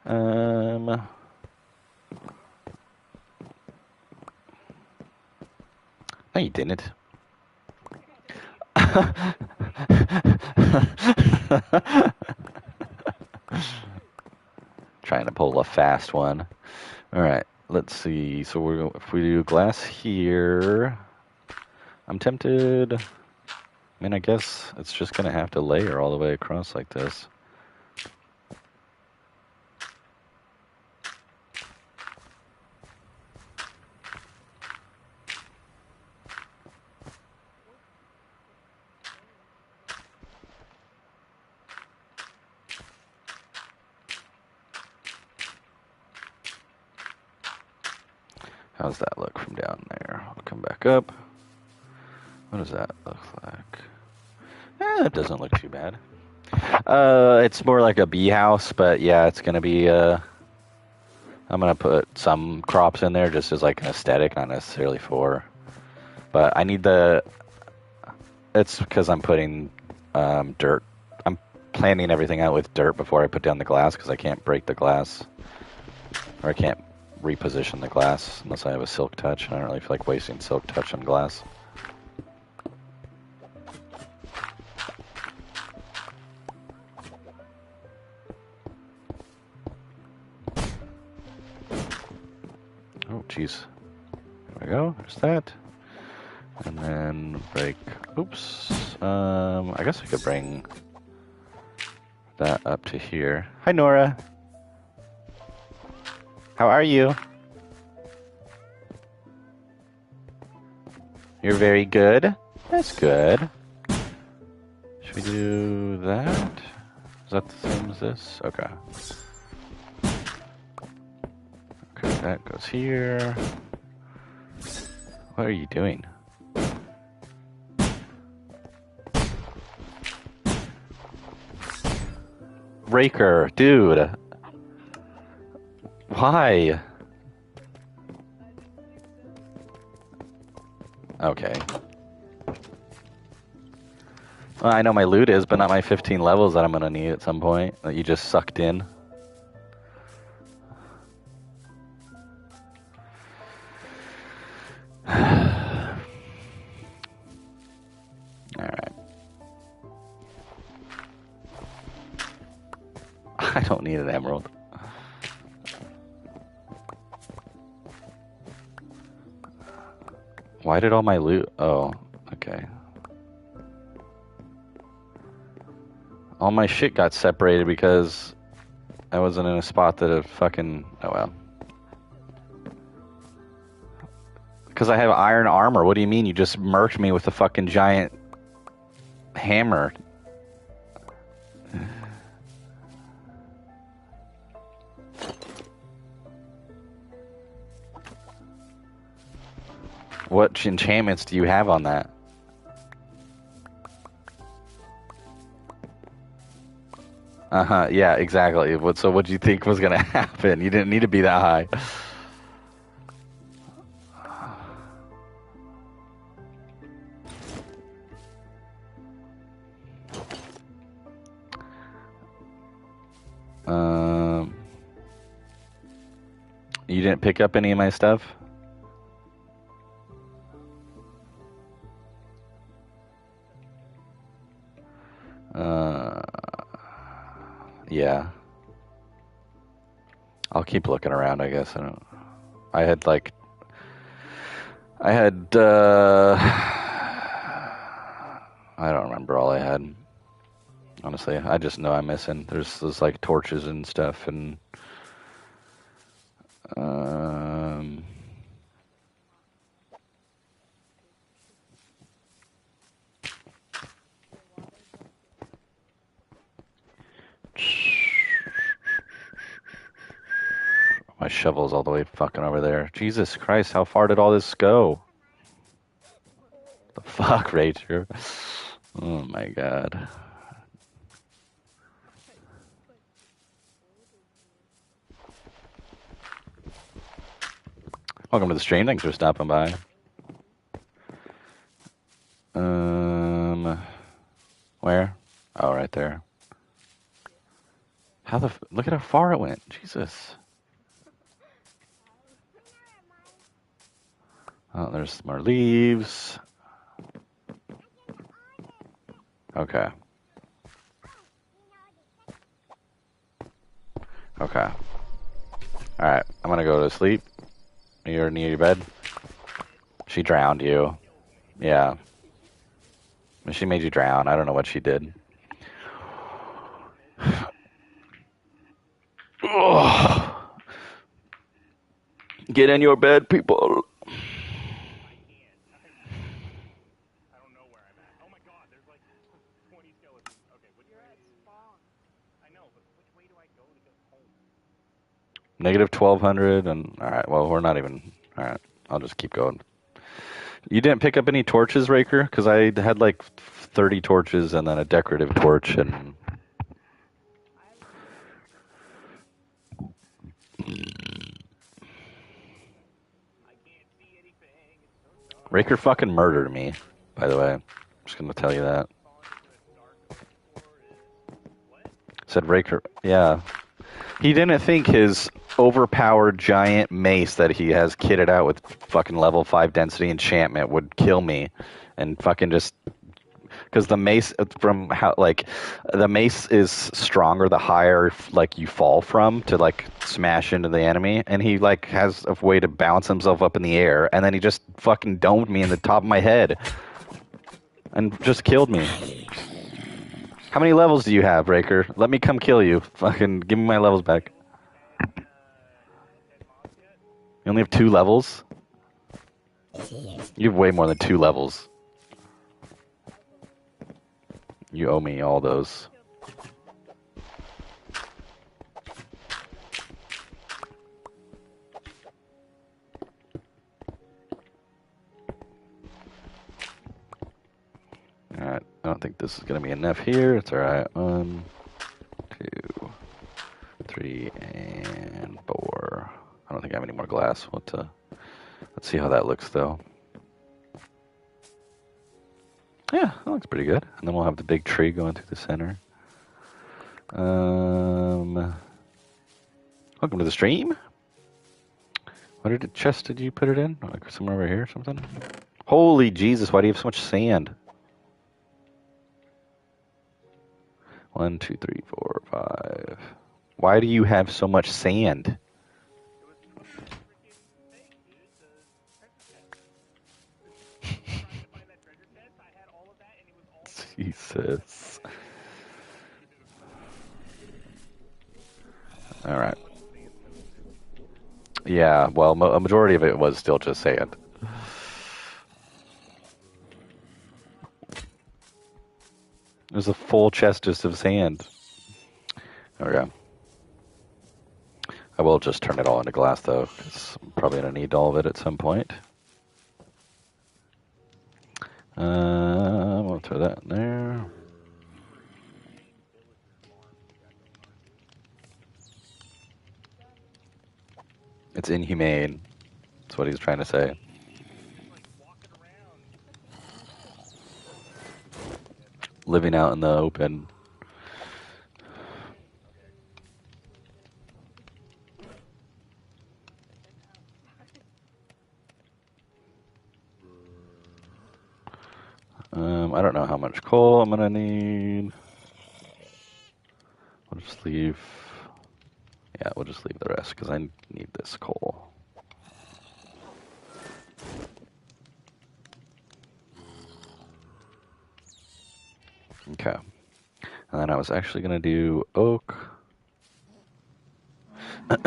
No, you didn't. Trying to pull a fast one. All right, let's see. So if we do glass here, I'm tempted. I mean, I guess it's just gonna have to layer all the way across like this. How's that look from down there? I'll come back up. What does that look like? It doesn't look too bad. It's more like a bee house, but yeah, it's gonna be. I'm gonna put some crops in there just as like an aesthetic, not necessarily for. But I need the. It's because I'm putting dirt. I'm planning everything out with dirt before I put down the glass because I can't break the glass, or I can't reposition the glass unless I have a silk touch, and I don't really feel like wasting silk touch on glass. Oh, jeez. There we go. There's that. And then break. Oops. I guess I could bring that up to here. Hi, Nora. How are you? You're very good. That's good. Should we do that? Is that the same as this? Okay. Okay, that goes here. What are you doing? Raker, dude. Why? Okay. Well, I know my loot is, but not my 15 levels that I'm gonna need at some point that you just sucked in. Alright. I don't need an emerald. Why did all my loot... Oh, okay. All my shit got separated because I wasn't in a spot that it fucking... Oh, well. Because I have iron armor. What do you mean? You just murked me with a fucking giant hammer. What enchantments do you have on that? Uh-huh, yeah, exactly. So what do you think was gonna happen? You didn't need to be that high. You didn't pick up any of my stuff? Yeah. I'll keep looking around, I guess. I had I don't remember all I had. Honestly, I just know I'm missing. There's like torches and stuff and my shovel's all the way fucking over there. Jesus Christ, how far did all this go? The fuck, Rachel? Oh my god. Welcome to the stream. Thanks for stopping by. Where? Oh, right there. Look at how far it went. Jesus. Oh, there's some more leaves. Okay. Okay. Alright, I'm gonna go to sleep. You're near your bed. She drowned you. Yeah. She made you drown. I don't know what she did. Get in your bed, people. Negative 1200 and alright, well, we're not even. Alright, I'll just keep going. You didn't pick up any torches, Raker? Because I had like 30 torches and then a decorative torch and. Raker fucking murdered me, by the way. I'm just gonna tell you that. Said Raker, yeah. He didn't think his overpowered giant mace that he has kitted out with fucking level 5 density enchantment would kill me. And fucking just. Because the mace, from how, like, the mace is stronger the higher, like, you fall from to, like, smash into the enemy. And he, like, has a way to bounce himself up in the air. And then he just fucking domed me in the top of my head. And just killed me. How many levels do you have, Raker? Let me come kill you. Fucking give me my levels back. You only have 2 levels? You have way more than 2 levels. You owe me all those. Alright, I don't think this is going to be enough here. It's alright. 1, 2, 3, and 4. I don't think I have any more glass. Let's see how that looks, though. Yeah, that looks pretty good. And then we'll have the big tree going through the center. Welcome to the stream. What chest did you put it in? Like somewhere over here or something? Holy Jesus, why do you have so much sand? 1, 2, 3, 4, 5. Why do you have so much sand? Jesus. Alright. Yeah, well, a majority of it was still just sand. There's a full chest just of sand. Okay. I will just turn it all into glass, though, because I'm probably going to need all of it at some point. We'll throw that in there. It's inhumane. That's what he's trying to say. Living out in the open. I don't know how much coal I'm gonna need. We'll just leave. Yeah, we'll just leave the rest because I need this coal. Okay. And then I was actually gonna do oak. Let's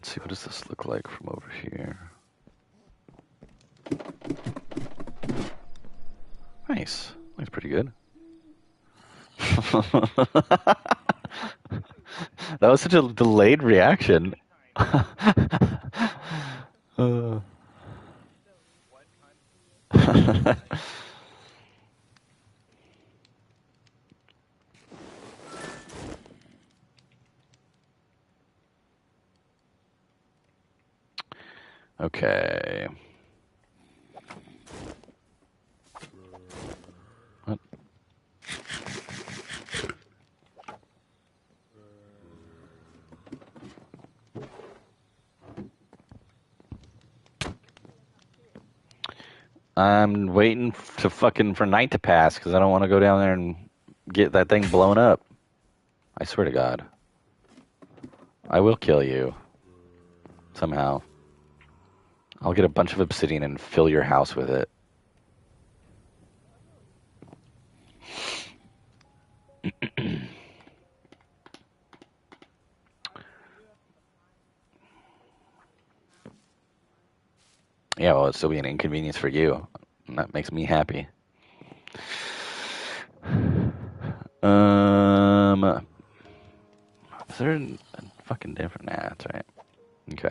see, what does this look like from over here? Nice. Looks pretty good. That was such a delayed reaction. Okay. What? I'm waiting for night to pass because I don't want to go down there and get that thing blown up. I swear to God. I will kill you. Somehow. I'll get a bunch of obsidian and fill your house with it. Yeah, well, it'd still be an inconvenience for you. And that makes me happy. Is there a fucking different? Nah, that's right. Okay.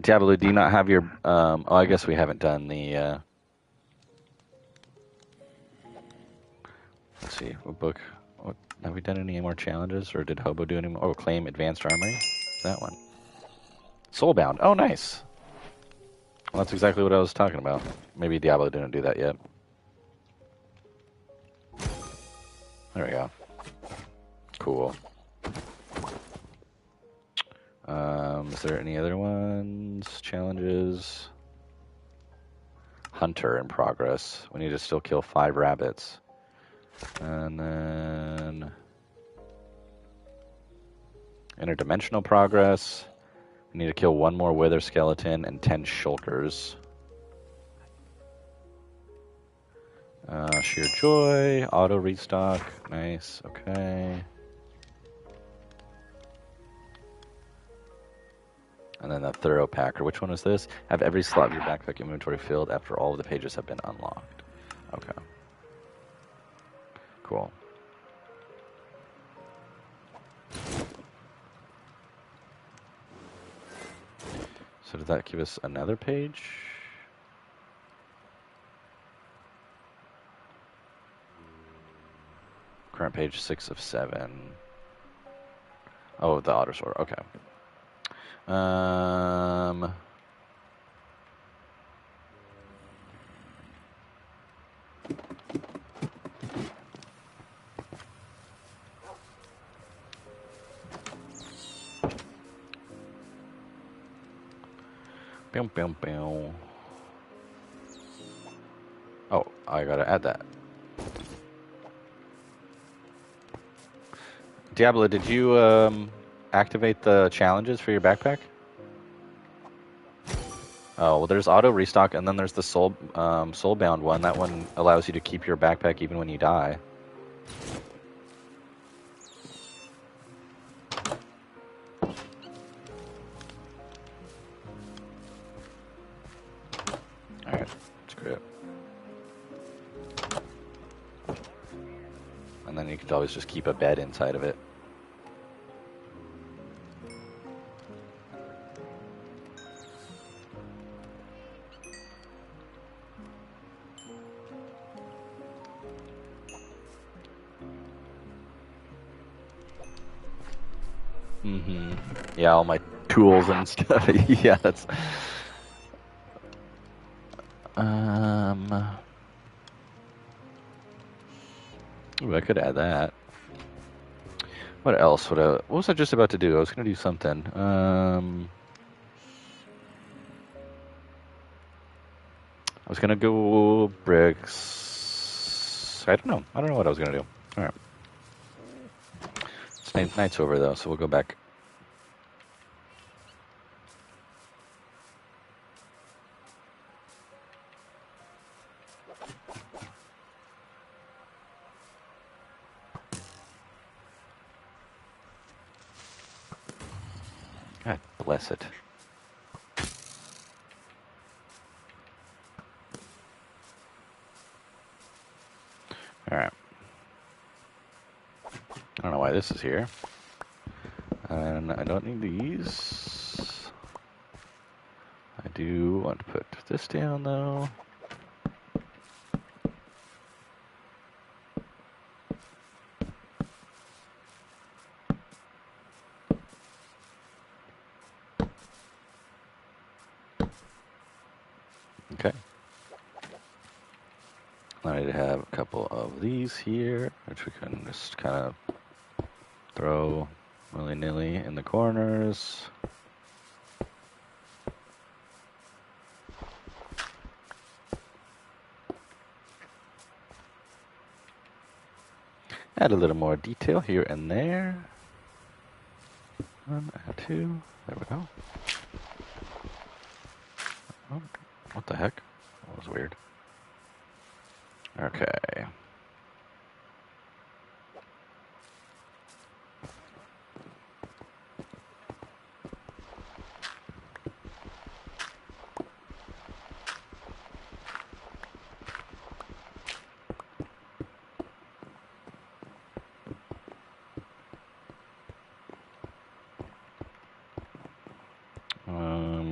Diablo, do you not have your, oh, I guess we haven't done the, let's see, what book, have we done any more challenges, or did Hobo do any more? Oh, claim advanced armory? That one. Soulbound. Oh, nice. Well, that's exactly what I was talking about. Maybe Diablo didn't do that yet. There we go. Cool. Is there any other ones? Challenges? Hunter in progress. We need to still kill 5 rabbits. And then... interdimensional progress. We need to kill 1 more wither skeleton and 10 shulkers. Sheer joy. Auto restock. Nice. Okay. And then the thorough packer. Which one is this? Have every slot of your backpack inventory filled after all of the pages have been unlocked. Okay. Cool. So did that give us another page? Current page 6 of 7. Oh, the auto sort. Okay. Boom, boom, boom. Oh, I gotta add that. Diablo, did you activate the challenges for your backpack? Oh, well, there's auto restock, and then there's the soulbound one. That one allows you to keep your backpack even when you die. Alright, screw it. And then you could always just keep a bed inside of it. Mm-hmm. Yeah, all my tools and stuff. Yeah, that's... Ooh, I could add that. What else? What was I just about to do? I was going to do something. I was going to go bricks. I don't know. I don't know what I was going to do. All right. It's night's over, though, so we'll go back. God bless it. All right. I don't know why this is here. And I don't need these. I do want to put this down, though. Okay. I need to have a couple of these here, which we can just kind of throw willy-nilly in the corners. Add a little more detail here and there. 1, add 2. There we go. Oh, what the heck? That was weird. Okay.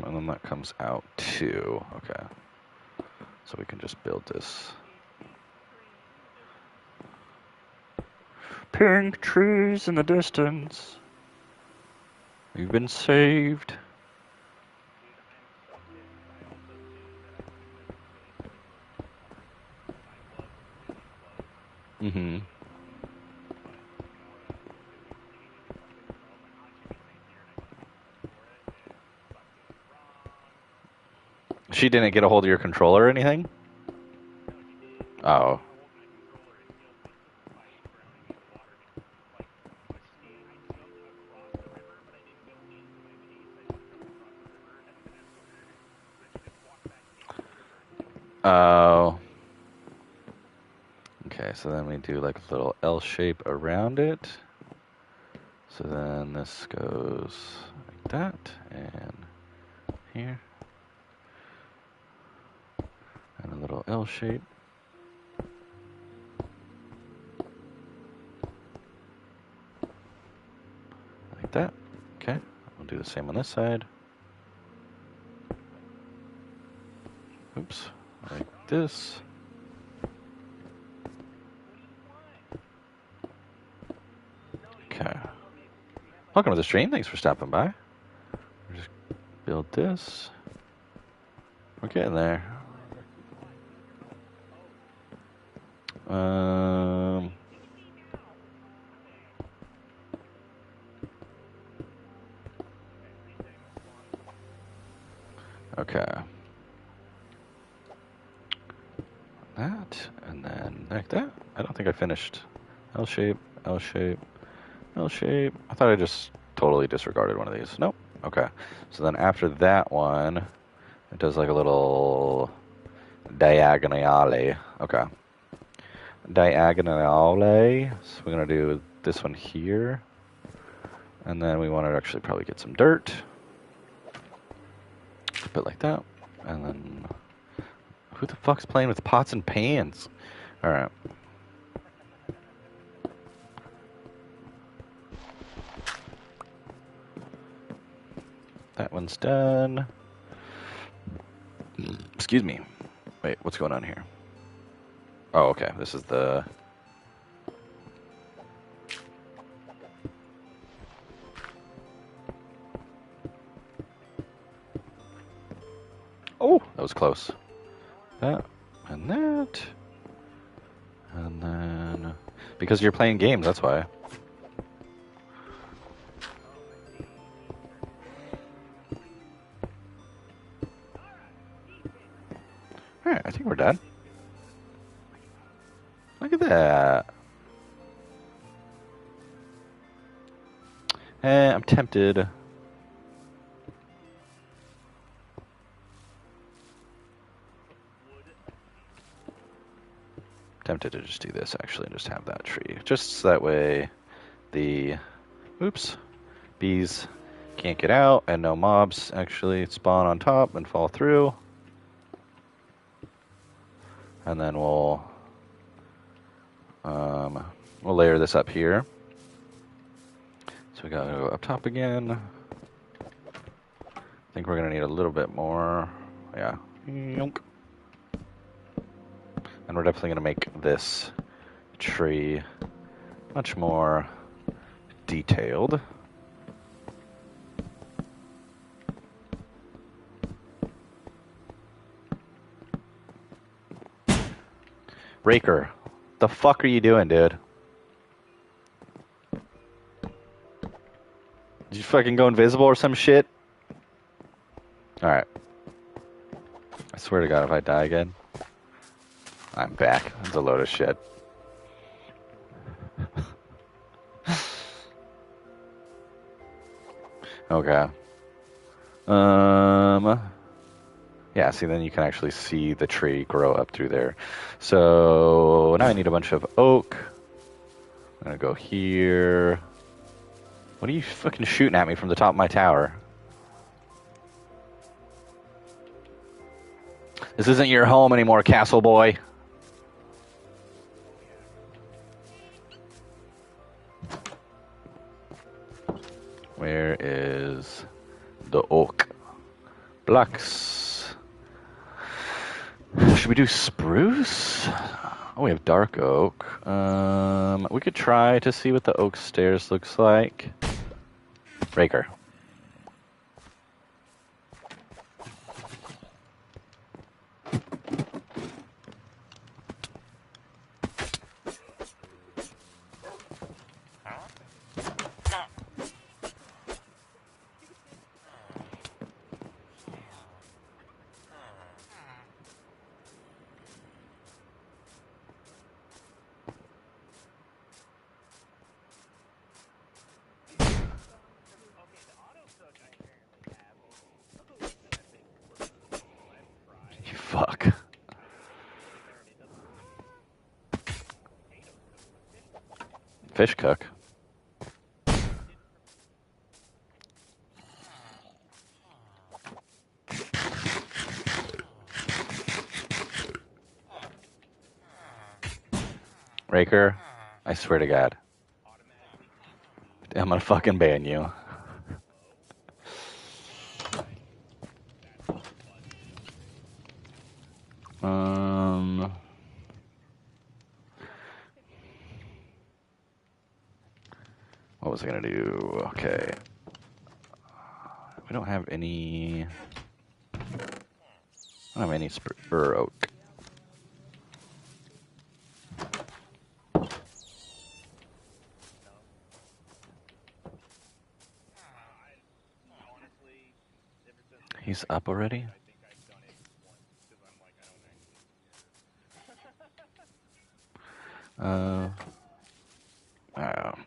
And then that comes out too. Okay. So we can just build this. Pink trees in the distance. You've been saved. Mm-hmm. She didn't get a hold of your controller or anything? Oh. Oh. Okay, so then we do like a little L shape around it. So then this goes like that, and here. And a little L shape. Like that. Okay, we'll do the same on this side. Oops, like this. Okay. Welcome to the stream. Thanks for stopping by. Just build this. We're getting there. Okay. That, and then like that. I don't think I finished. L shape, L shape, L shape. I thought I just totally disregarded one of these. Nope. Okay. So then after that one, it does like a little diagonale. Okay. Diagonale. So we're going to do this one here. And then we want to actually probably get some dirt. A bit like that. And then who the fuck's playing with pots and pans? All right. That one's done. Excuse me. Wait, what's going on here? Oh, okay. This is the... Oh, that was close. That and that. And then... Because you're playing games, that's why. Alright, I think we're done. Look at that. I'm tempted. Tempted to just do this, actually, and just have that tree. Just so that way the... Oops. Bees can't get out, and no mobs actually spawn on top and fall through. And then we'll layer this up here. So we gotta go up top again. I think we're gonna need a little bit more. Yeah. And we're definitely gonna make this tree much more detailed. Raker, the fuck are you doing, dude? Did you fucking go invisible or some shit? Alright. I swear to God, if I die again, I'm back. That's a load of shit. Okay. Yeah, see, then you can actually see the tree grow up through there. So now I need a bunch of oak. I'm gonna go here. What are you fucking shooting at me from the top of my tower? This isn't your home anymore, castle boy. Where is the oak? Blocks. Should we do spruce? Oh, we have dark oak. We could try to see what the oak stairs looks like. Raker. You fuck. Fish cook. Raker, I swear to God. I'm gonna fucking ban you. What was I gonna do? Okay. We don't have any. I don't have any spur oak. He's up already?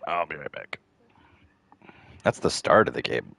I'll be right back. That's the start of the game.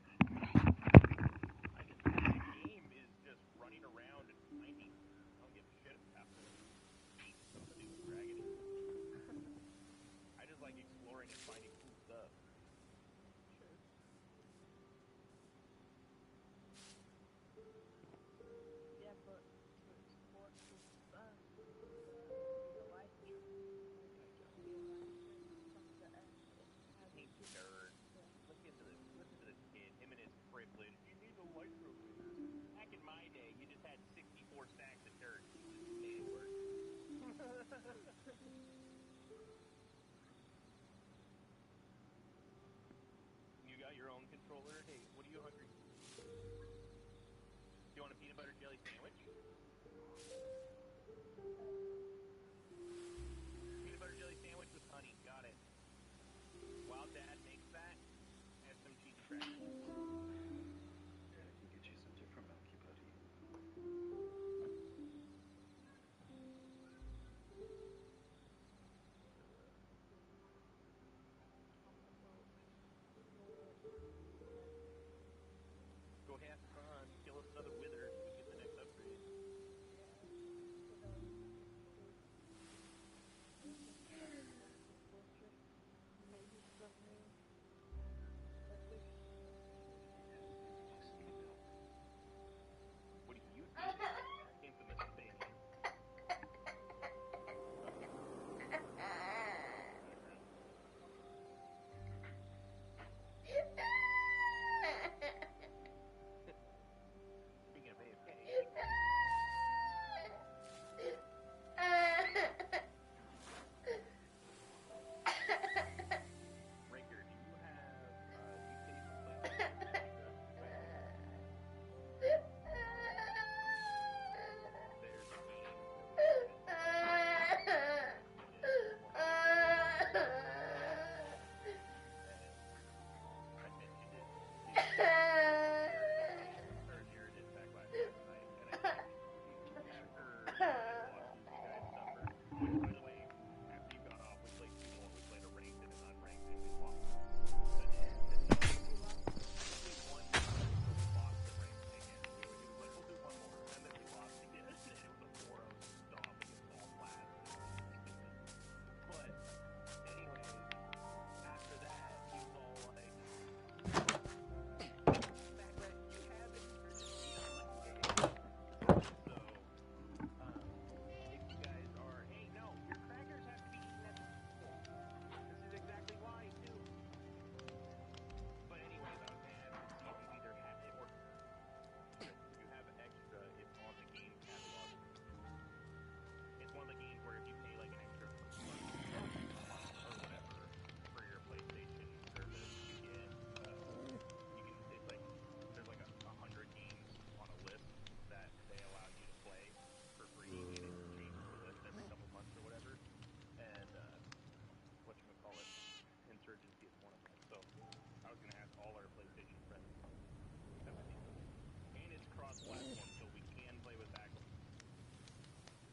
cross-platform, so we can play with background.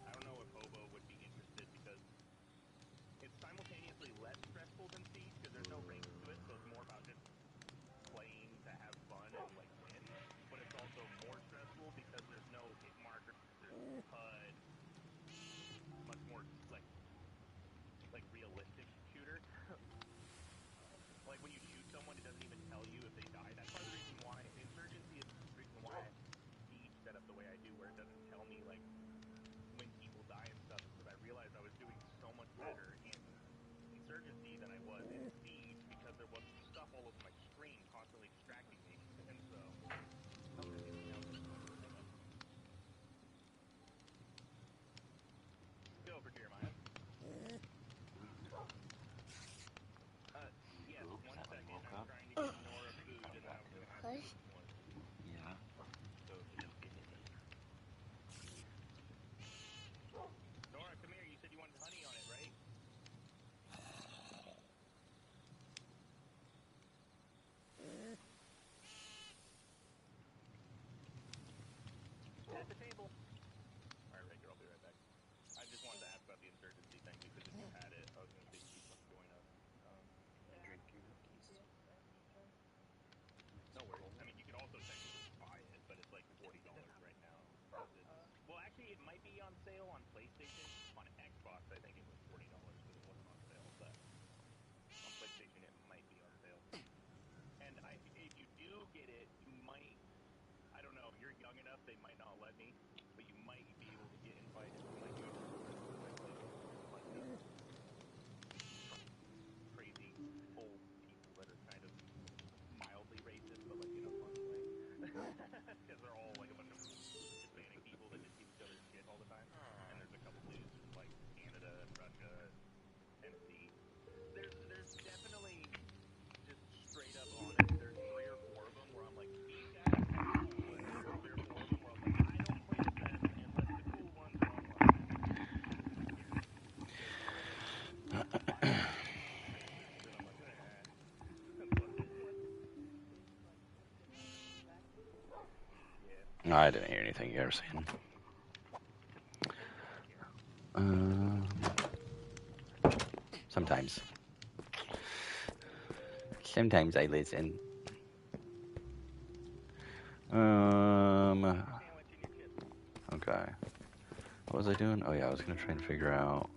I don't know if Hobo would be interested because it's simultaneously less stressful than Siege because there's no ranks to it, so it's more about just playing to have fun and like win. But it's also more stressful because there's no hit marker, there's HUD, much more like realistic shooter. Like when you shoot someone, it doesn't even tell you if they die. That's part of the reason why Insurgency is the reason why Siege set up the way I do, where it doesn't tell me like when people die and stuff, because I realized I was doing so much better in Insurgency than I was in Siege because there was stuff all over my screen constantly distracting me, and so. Go for Jeremiah. Yes, 1 second. I'm trying to get Nora food, and then I was going to ask you this one. Yeah. So just give me a minute. Nora, come here. You said you wanted honey on it, right? At the table. All right, Raker, I'll be right back. I just wanted to ask about the Insurgency thing because if you had it, I was going to say you could join us. Drink your cookies. No worries. I mean, you could also technically buy it, but it's like $40 right now. Well, actually, it might be on sale on PlayStation. On Xbox, I think it was $40 because it wasn't on sale, but on PlayStation, it might be on sale. And if you do get it, you might. I don't know. You're young enough; they might not let me, but you might be able to get invited to my new crazy old people that are kind of mildly racist, but like in a fun way, because they're all like a bunch of Hispanic people that just give each other shit all the time. And there's a couple dudes from like Canada and Russia and Tennessee. There's definitely just straight up honest. There's 3 or 4 of them where I'm like, these guys are cool, but there's 3 or 4 of them where I'm like, I don't play with them unless the cool ones are online. Then I'm like, No, I didn't hear anything you ever seen. Sometimes. Sometimes I listen. Okay. What was I doing? Oh yeah, I was gonna try and figure out.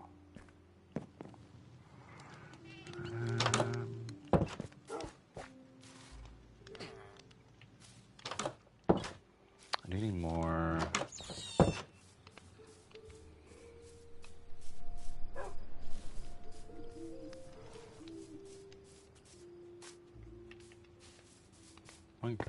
I need more. Oink.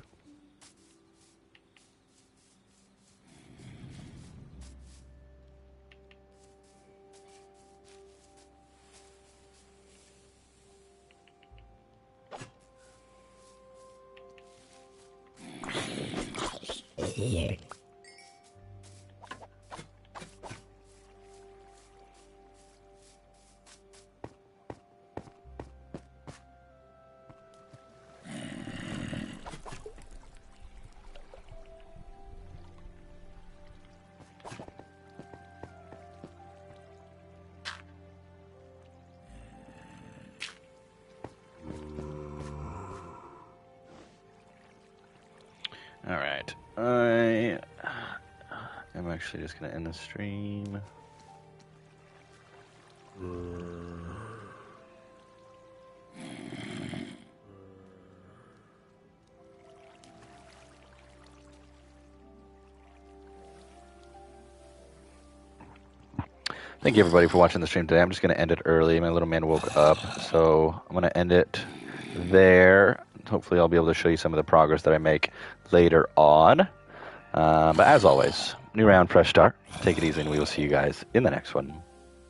All right. I am actually just going to end the stream. Thank you everybody for watching the stream today. I'm just going to end it early. My little man woke up, so I'm going to end it there. Hopefully I'll be able to show you some of the progress that I make later on. But as always, new round, fresh start. Take it easy, and we will see you guys in the next one.